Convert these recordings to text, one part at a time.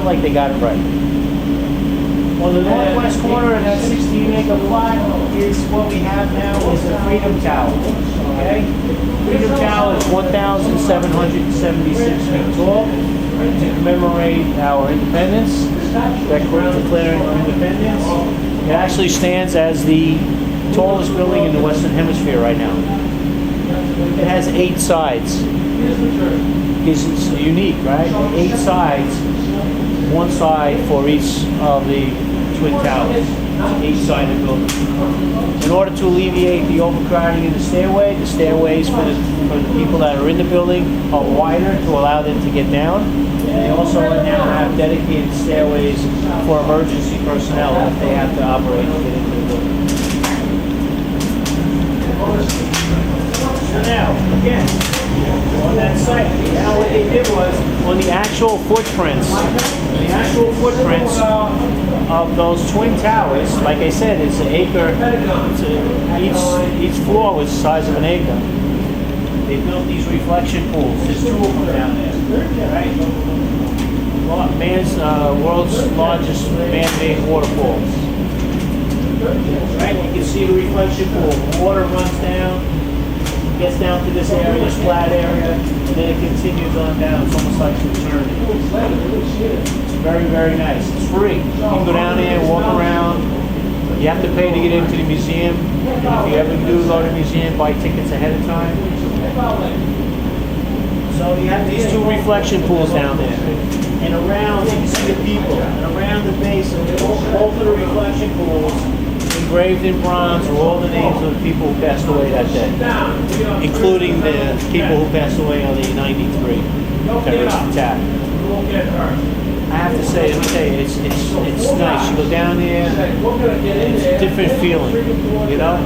like they got it right. On the northwest corner of that 16-acre plot is what we have now is the Freedom Tower. Okay? Freedom Tower is 1,776 feet tall to commemorate our independence, declaring our independence. It actually stands as the tallest building in the Western Hemisphere right now. It has 8 sides. It's unique, right? 8 sides, 1 side for each of the twin towers, 8-sided building. In order to alleviate the overcrowding in the stairways for the people that are in the building are wider to allow them to get down. And they also now have dedicated stairways for emergency personnel if they have to operate to get into the building. So now, again, on that site, now what they did was, on the actual footprints of those twin towers, like I said, it's an acre, each floor was the size of an acre. They built these reflection pools. There's 2 of them down there, right? World's largest man-made waterfalls. Right, you can see the reflection pool. The water runs down, gets down to this area, this flat area, and then it continues on down. It's almost like it's eternity. It's very, very nice. It's free. You can go down there and walk around. You have to pay to get into the museum. And if you ever do go to the museum, buy tickets ahead of time. So you have these 2 reflection pools down there. And around, you can see the people. And around the base of both of the reflection pools, engraved in bronze, are all the names of the people who passed away that day, including the people who passed away on the 93 terrorist attack. I have to say, let me tell you, it's nice. You go down there, it's a different feeling, you know?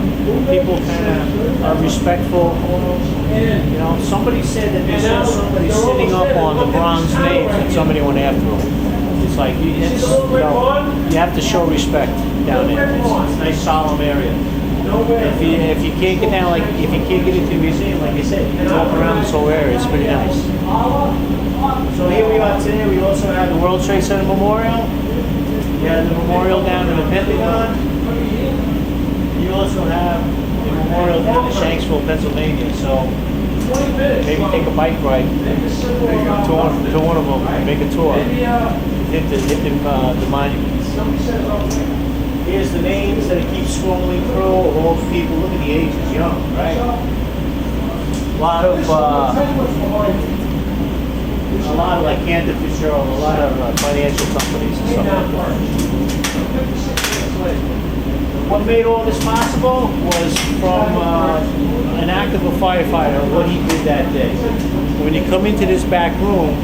People kind of are respectful. You know, somebody said that they saw somebody sitting up on the bronze names and somebody went after them. It's like, you have to show respect down there. It's a nice solemn area. If you can't get down, like if you can't get into the museum, like I said, you can walk around this whole area. It's pretty nice. So here we are today. We also have the World Trade Center Memorial. We have the memorial down in the Pentagon. You also have the memorial down in Shanksville, Pennsylvania. So maybe take a bike ride to one of them and make a tour. Hit the monuments. Here's the names that it keeps scrolling through of all the people. Look at the ages, young, right? A lot of like Cantor Fitzgerald, a lot of financial companies and stuff like that. What made all this possible was from an act of a firefighter, what he did that day. When you come into this back room,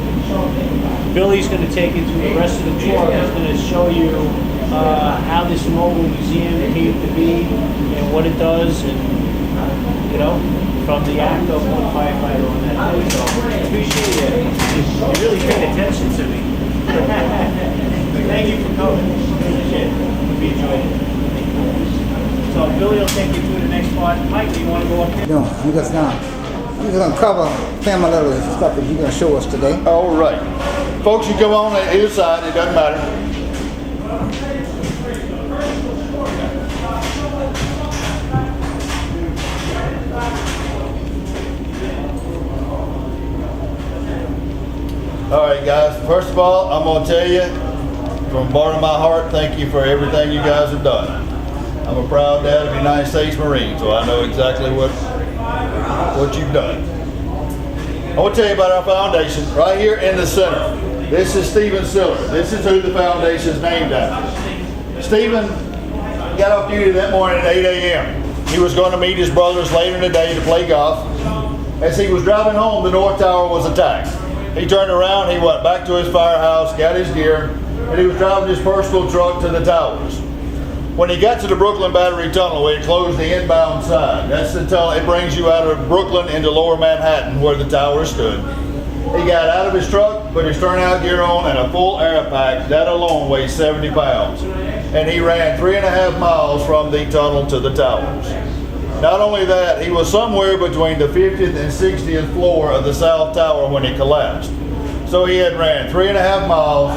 Billy's going to take you through the rest of the tour. He's going to show you how this mobile museum came to be and what it does, and you know, from the act of one firefighter on that day. So I appreciate it. You really paid attention to me. Thank you for coming. Appreciate it. Hope you enjoyed it. So Billy will take you through the next part. Mike, do you want to go up there? No, we're just gonna cover family letters and stuff that you're gonna show us today. All right. Folks, you come on either side, it doesn't matter. All right, guys, first of all, I'm going to tell you, from the bottom of my heart, thank you for everything you guys have done. I'm a proud dad of the United States Marine, so I know exactly what you've done. I want to tell you about our foundation right here in the center. This is Stephen Siller. This is who the foundation is named after. Stephen got off duty that morning at 8 a.m. He was going to meet his brothers later in the day to play golf. As he was driving home, the North Tower was attacked. He turned around, he went back to his firehouse, got his gear, and he was driving his personal truck to the towers. When he got to the Brooklyn Battery Tunnel, it closed the inbound side. That's the tunnel, it brings you out of Brooklyn into lower Manhattan where the tower stood. He got out of his truck, put his turnout gear on, and a full air pack. That alone weighs 70 pounds. And he ran 3.5 miles from the tunnel to the towers. Not only that, he was somewhere between the 50th and 60th floor of the South Tower when it collapsed. So he had ran 3.5 miles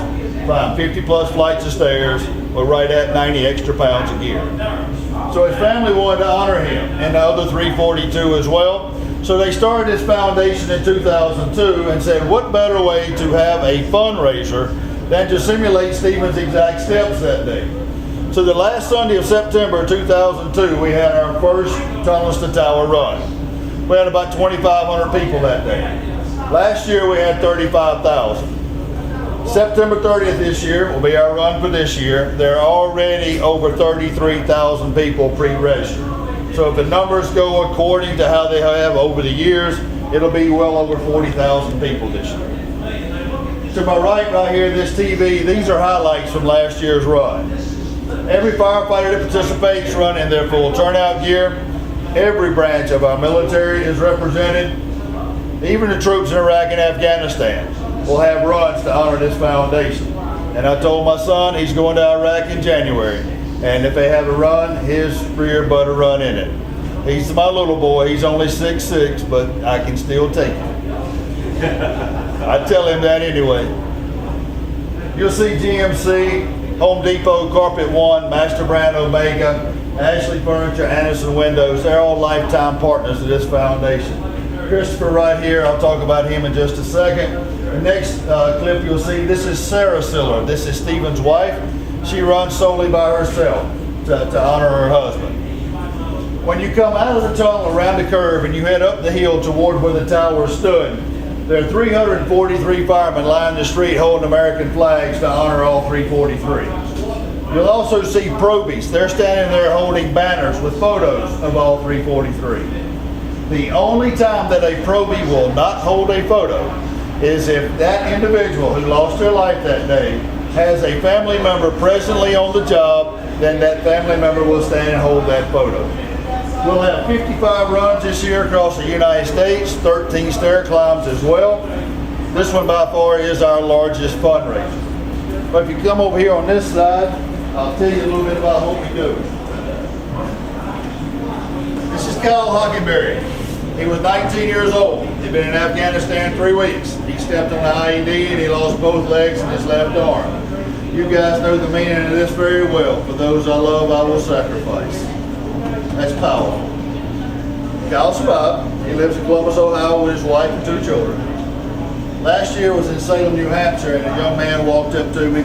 Climb 50 plus flights of stairs with right at 90 extra pounds of gear. So his family wanted to honor him and the other 342 as well. So they started this foundation in 2002 and said, what better way to have a fundraiser than to simulate Stephen's exact steps that day. So the last Sunday of September 2002, we had our first Tunnels to Tower run. We had about 2,500 people that day. Last year we had 35,000. September 30th this year will be our run for this year. There are already over 33,000 people pre-registered. So if the numbers go according to how they have over the years, it'll be well over 40,000 people this year. To my right here, this TV, these are highlights from last year's run. Every firefighter that participates run in their full turnout gear. Every branch of our military is represented. Even the troops in Iraq and Afghanistan will have runs to honor this foundation. And I told my son he's going to Iraq in January. And if they have a run, his rear butt will run in it. He's my little boy, he's only 6'6", but I can still take him. I tell him that anyway. You'll see GMC, Home Depot, Carpet One, Master Brand Omega, Ashley Furniture, Anderson Windows. They're all lifetime partners of this foundation. Christopher right here, I'll talk about him in just a second. The next clip you'll see, this is Sarah Siller. This is Stephen's wife. She runs solely by herself to honor her husband. When you come out of the tunnel around the curve and you head up the hill toward where the tower stood, there are 343 firemen lining the street holding American flags to honor all 343. You'll also see probies. They're standing there holding banners with photos of all 343. The only time that a probie will not hold a photo is if that individual who lost their life that day has a family member presently on the job, then that family member will stand and hold that photo. We'll have 55 runs this year across the United States, 13 stair climbs as well. This one by far is our largest fundraiser. But if you come over here on this side, I'll tell you a little bit about what we do. This is Kyle Hockenberry. He was 19 years old. He'd been in Afghanistan 3 weeks. He stepped on the IED and he lost both legs and his left arm. You guys know the meaning of this very well. For those I love, I will sacrifice. That's powerful. Kyle survived. He lives in Columbus, Ohio with his wife and 2 children. Last year was in Salem, New Hampshire, and a young man walked up to me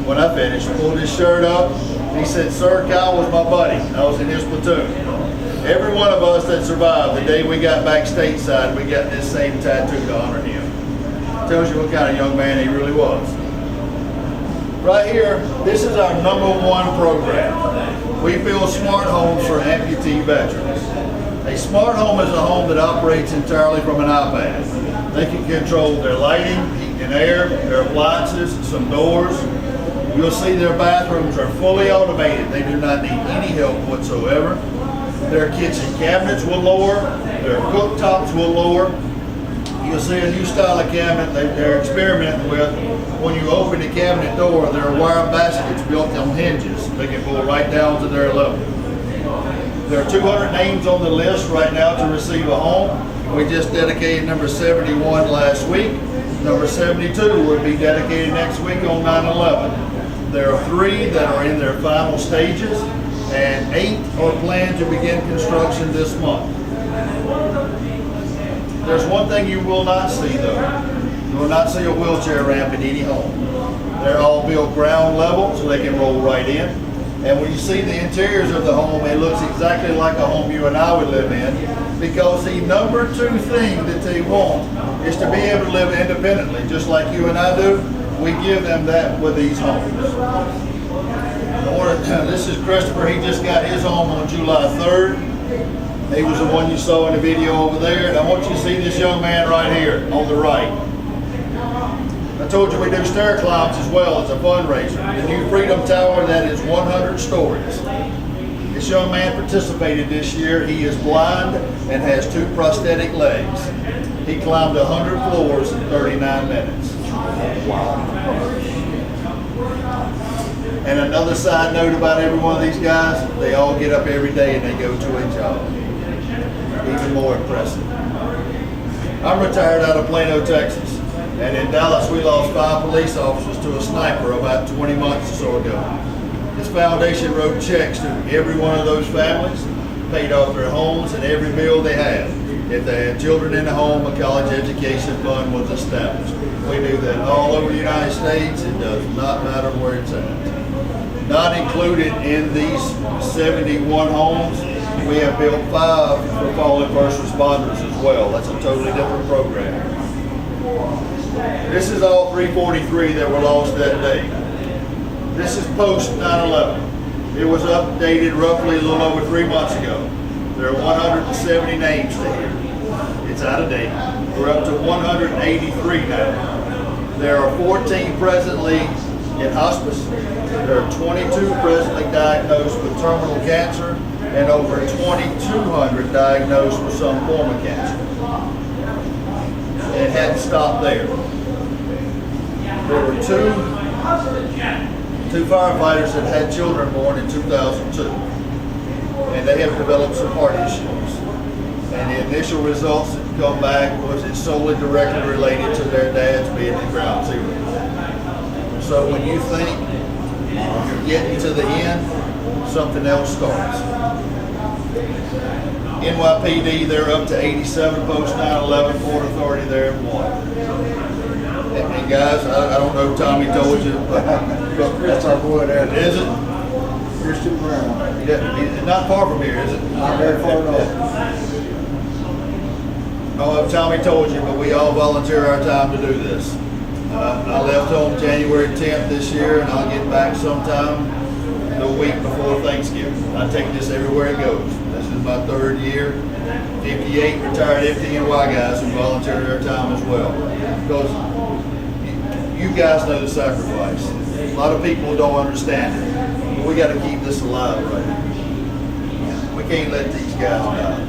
when I finished, pulled his shirt up, and he said, "Sir, Kyle was my buddy. I was in his platoon." Every one of us that survived, the day we got back stateside, we got this same tattoo to honor him. Tells you what kind of young man he really was. Right here, this is our #1 program. We build smart homes for amputee veterans. A smart home is a home that operates entirely from an iPad. They can control their lighting, heat and air, their appliances, some doors. You'll see their bathrooms are fully automated. They do not need any help whatsoever. Their kitchen cabinets will lower, their cooktops will lower. You'll see a new style of cabinet they're experimenting with. When you open the cabinet door, there are wire baskets built on hinges. They can pull right down to their level. There are 200 names on the list right now to receive a home. We just dedicated number 71 last week. Number 72 will be dedicated next week on 9/11. There are 3 that are in their final stages, and 8 are planned to begin construction this month. There's one thing you will not see though. You will not see a wheelchair ramp in any home. They're all built ground level so they can roll right in. And when you see the interiors of the home, it looks exactly like a home you and I would live in, because the number 2 thing that they want is to be able to live independently, just like you and I do. We give them that with these homes. This is Christopher. He just got his home on July 3rd. He was the one you saw in the video over there. And I want you to see this young man right here on the right. I told you we do stair climbs as well as a fundraiser. The new Freedom Tower that is 100 stories. This young man participated this year. He is blind and has 2 prosthetic legs. He climbed 100 floors in 39 minutes. Wow. And another side note about every one of these guys, they all get up every day and they go to a job. Even more impressive. I'm retired out of Plano, Texas. And in Dallas, we lost 5 police officers to a sniper about 20 months or so ago. This foundation wrote checks to every one of those families, paid off their homes and every bill they had. If they had children in the home, a college education fund was established. We do that all over the United States. It does not matter where it's at. Not included in these 71 homes, we have built 5 for fallen first responders as well. That's a totally different program. This is all 343 that were lost that day. This is post 9/11. It was updated roughly a little over 3 months ago. There are 170 names to here. It's out of date. We're up to 183 now. There are 14 presently in hospice. There are 22 presently diagnosed with terminal cancer and over 2,200 diagnosed with some form of cancer. And it hadn't stopped there. There were two firefighters that had children born in 2002. And they have developed some heart issues. And the initial results that come back was it's solely directly related to their dads being at ground zero. So when you think you're getting to the end, something else starts. NYPD, they're up to 87 post 9/11, Port Authority, they're at 1. And guys, I don't know if Tommy told you, but That's our boy there. is it? Here's Super Brown. Yeah, it's not far from here, is it? Not very far at all. Oh, Tommy told you, but we all volunteer our time to do this. I left home January 10th this year, and I'll get back sometime the week before Thanksgiving. I take this everywhere it goes. This is my 3rd year. 58 retired FDNY guys who volunteer their time as well. Because you guys know the sacrifice. A lot of people don't understand it. But we got to keep this alive right now. We can't let these guys die.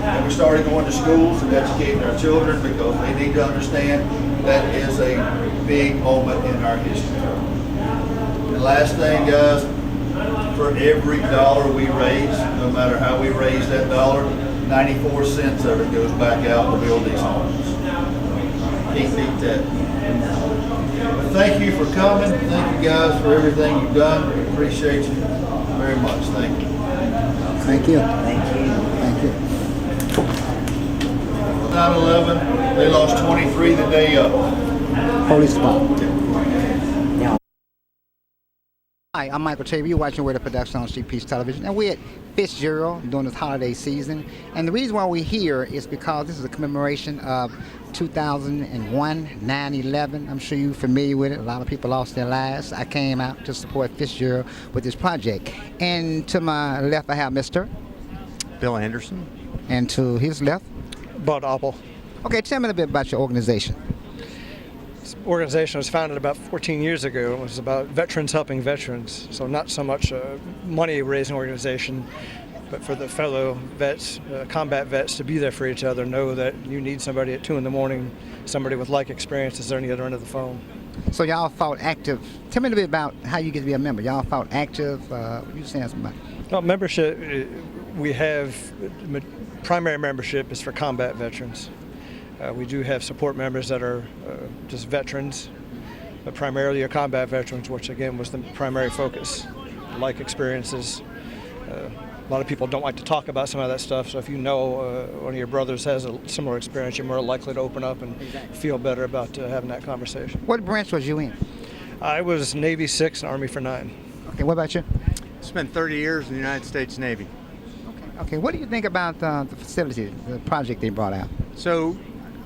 And we started going to schools and educating our children because they need to understand that is a big moment in our history. And last thing, guys, for every dollar we raise, no matter how we raise that dollar, 94 cents of it goes back out to build these homes. Can't beat that. But thank you for coming. Thank you guys for everything you've done. We appreciate you very much. Thank you. Thank you. Thank you. Thank you. 9/11, they lost 23 the day of. Police Department. Hi, I'm Michael Tabor. You're watching WordUpProductions on Street Peace Television, and we're at Fitzgerald during this holiday season. And the reason why we're here is because this is a commemoration of 2001, 9/11. I'm sure you're familiar with it. A lot of people lost their lives. I came out to support Fitzgerald with this project. And to my left, I have Mr. Bill Anderson. And to his left? Bud Opple. Okay, tell me a little bit about your organization. This organization was founded about 14 years ago. It was about veterans helping veterans. So not so much a money-raising organization, but for the fellow vets, combat vets, to be there for each other, know that you need somebody at 2 in the morning, somebody with like experiences on the other end of the phone. So y'all fought active. Tell me a little bit about how you get to be a member. Y'all fought active. You saying something about? Well, membership, we have primary membership is for combat veterans. We do have support members that are just veterans, but primarily are combat veterans, which again was the primary focus. Like experiences. A lot of people don't like to talk about some of that stuff, so if you know one of your brothers has a similar experience, you're more likely to open up and feel better about having that conversation. What branch was you in? I was Navy 6 and Army for 9. Okay, what about you? Spent 30 years in the United States Navy. Okay, what do you think about the facility, the project they brought out? So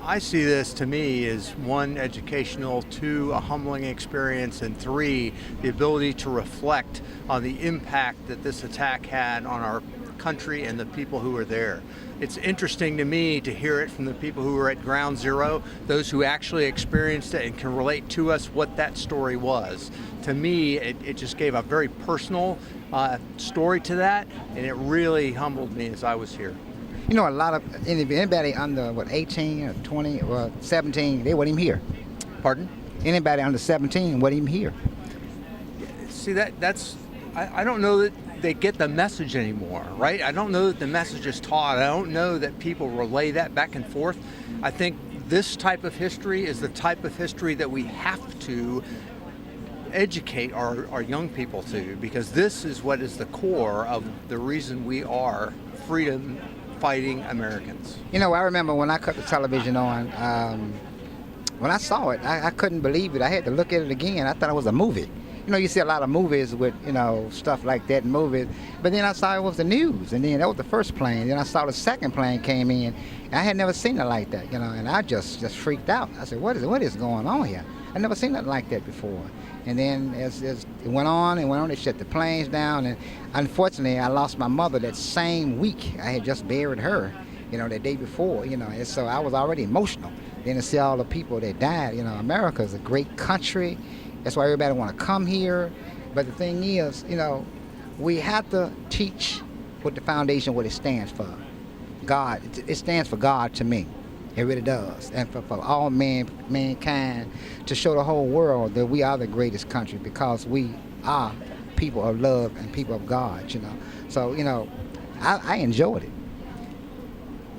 I see this, to me, as 1, educational, 2, a humbling experience, and 3, the ability to reflect on the impact that this attack had on our country and the people who were there. It's interesting to me to hear it from the people who were at ground zero, those who actually experienced it and can relate to us what that story was. To me, it just gave a very personal story to that, and it really humbled me as I was here. You know, a lot of anybody under 18 or 20 or 17, they weren't even here. Pardon? Anybody under 17 wasn't even here. See, that's I don't know that they get the message anymore, right? I don't know that the message is taught. I don't know that people relay that back and forth. I think this type of history is the type of history that we have to educate our young people to, because this is what is the core of the reason we are freedom fighting Americans. You know, I remember when I cut the television on, when I saw it, I couldn't believe it. I had to look at it again. I thought it was a movie. You know, you see a lot of movies with, you know, stuff like that in movies, but then I saw it was the news, and then that was the first plane. Then I saw the second plane came in, and I had never seen it like that, you know, and I just freaked out. I said, what is going on here? I'd never seen nothing like that before. And then as it went on and went on, they shut the planes down, and unfortunately, I lost my mother that same week. I had just buried her, you know, the day before, you know, and so I was already emotional. Then to see all the people that died, you know, America is a great country. That's why everybody want to come here. But the thing is, you know, we have to teach what the foundation, what it stands for. God, it stands for God to me. It really does. And for all mankind to show the whole world that we are the greatest country because we are people of love and people of God, you know. So, you know, I enjoyed it.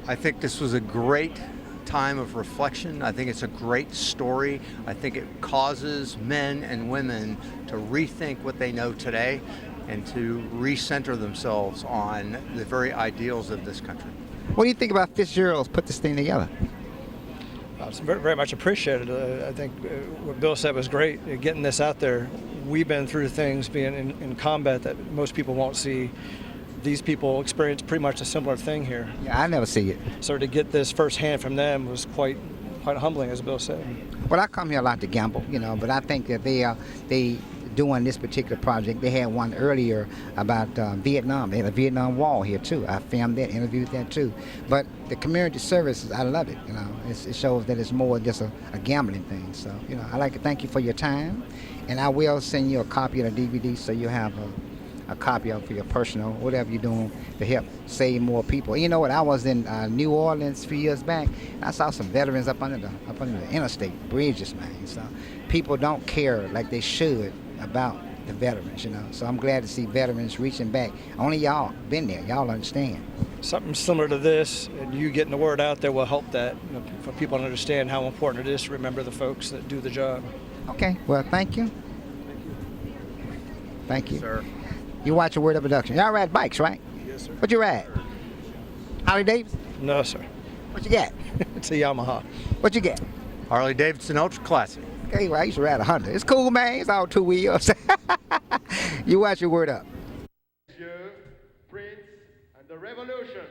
I think this was a great time of reflection. I think it's a great story. I think it causes men and women to rethink what they know today and to recenter themselves on the very ideals of this country. What do you think about Fitzgerald's put this thing together? It's very, very much appreciated. I think what Bill said was great, getting this out there. We've been through things being in combat that most people won't see. These people experience pretty much a similar thing here. Yeah, I never see it. So to get this firsthand from them was quite humbling, as Bill said. Well, I come here a lot to gamble, you know, but I think that they doing this particular project. They had one earlier about Vietnam. They had a Vietnam Wall here too. I filmed that, interviewed that too. But the community services, I love it. You know, it shows that it's more just a gambling thing. So, you know, I'd like to thank you for your time, and I will send you a copy of the DVD so you have a copy of it for your personal, whatever you're doing to help save more people. And you know what? I was in New Orleans a few years back. And I saw some veterans up under the interstate bridges, man. So people don't care like they should about the veterans, you know. So I'm glad to see veterans reaching back. Only y'all been there. Y'all understand. Something similar to this, and you getting the word out there will help that, you know, for people to understand how important it is to remember the folks that do the job. Okay. Well, thank you. Thank you. Sir. You watch Word Up Production. Y'all ride bikes, right? Yes, sir. What you ride? Harley Davidson? No, sir. What you got? It's a Yamaha. What you got? Harley Davidson Ultra Classic. Okay, well, I used to ride a Honda. It's cool, man. It's all two wheels. You watch your Word Up. Prince and the Revolution.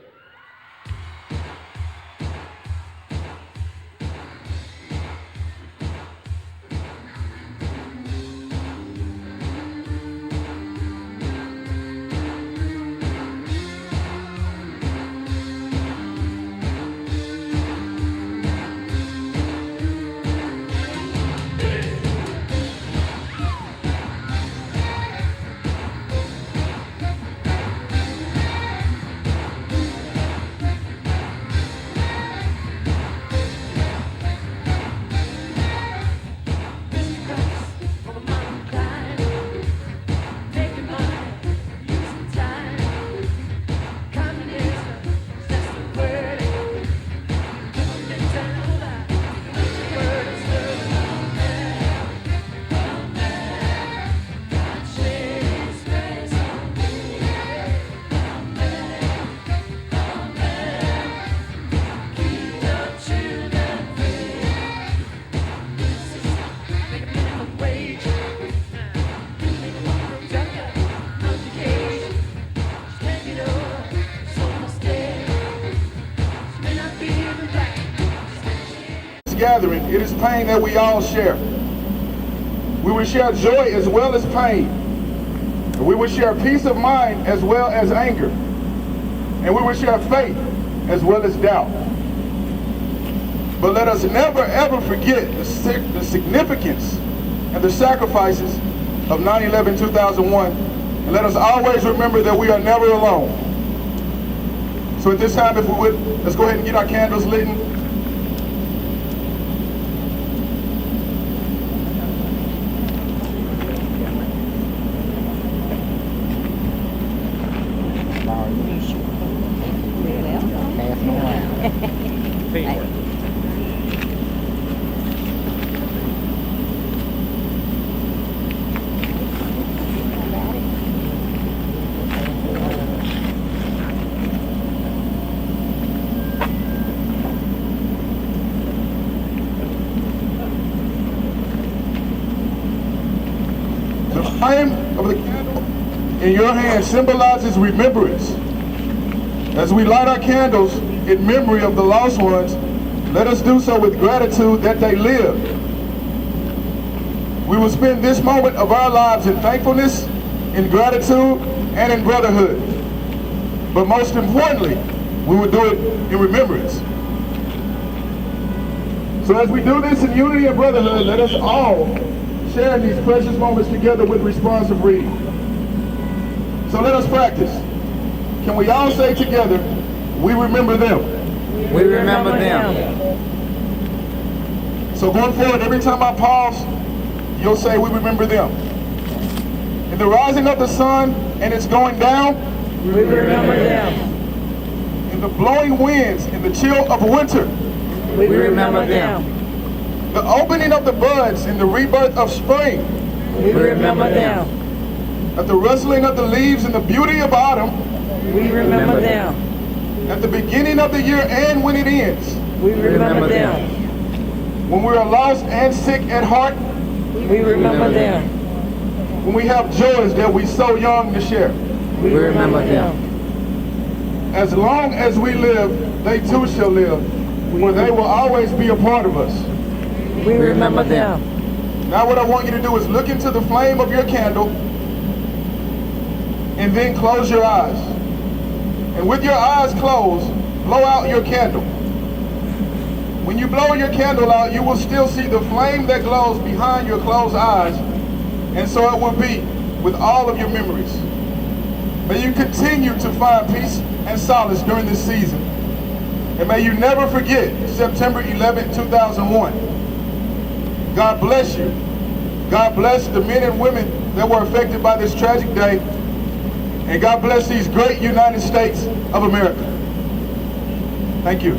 Gathering, it is pain that we all share. We will share joy as well as pain. And we will share peace of mind as well as anger. And we will share faith as well as doubt. But let us never ever forget the significance and the sacrifices of 9/11/2001. And let us always remember that we are never alone. So at this time, if we would, let's go ahead and get our candles lit. flame of the candle in your hand symbolizes remembrance. As we light our candles in memory of the lost ones, let us do so with gratitude that they live. We will spend this moment of our lives in thankfulness, in gratitude, and in brotherhood. But most importantly, we will do it in remembrance. So as we do this in unity and brotherhood, let us all share in these precious moments together with responsive reading. So let us practice. Can we all say together, we remember them? We remember them. So going forward, every time I pause, you'll say, we remember them. In the rising of the sun and its going down, We remember them. in the blowing winds, in the chill of winter, We remember them. the opening of the buds in the rebirth of spring, We remember them. at the rustling of the leaves in the beauty of autumn, We remember them. at the beginning of the year and when it ends, We remember them. when we are lost and sick at heart, We remember them. when we have joys that we so young to share. We remember them. As long as we live, they too shall live, for they will always be a part of us. We remember them. Now what I want you to do is look into the flame of your candle and then close your eyes. And with your eyes closed, blow out your candle. When you blow your candle out, you will still see the flame that glows behind your closed eyes, and so it will be with all of your memories. May you continue to find peace and solace during this season. And may you never forget September 11, 2001. God bless you. God bless the men and women that were affected by this tragic day. And God bless these great United States of America. Thank you.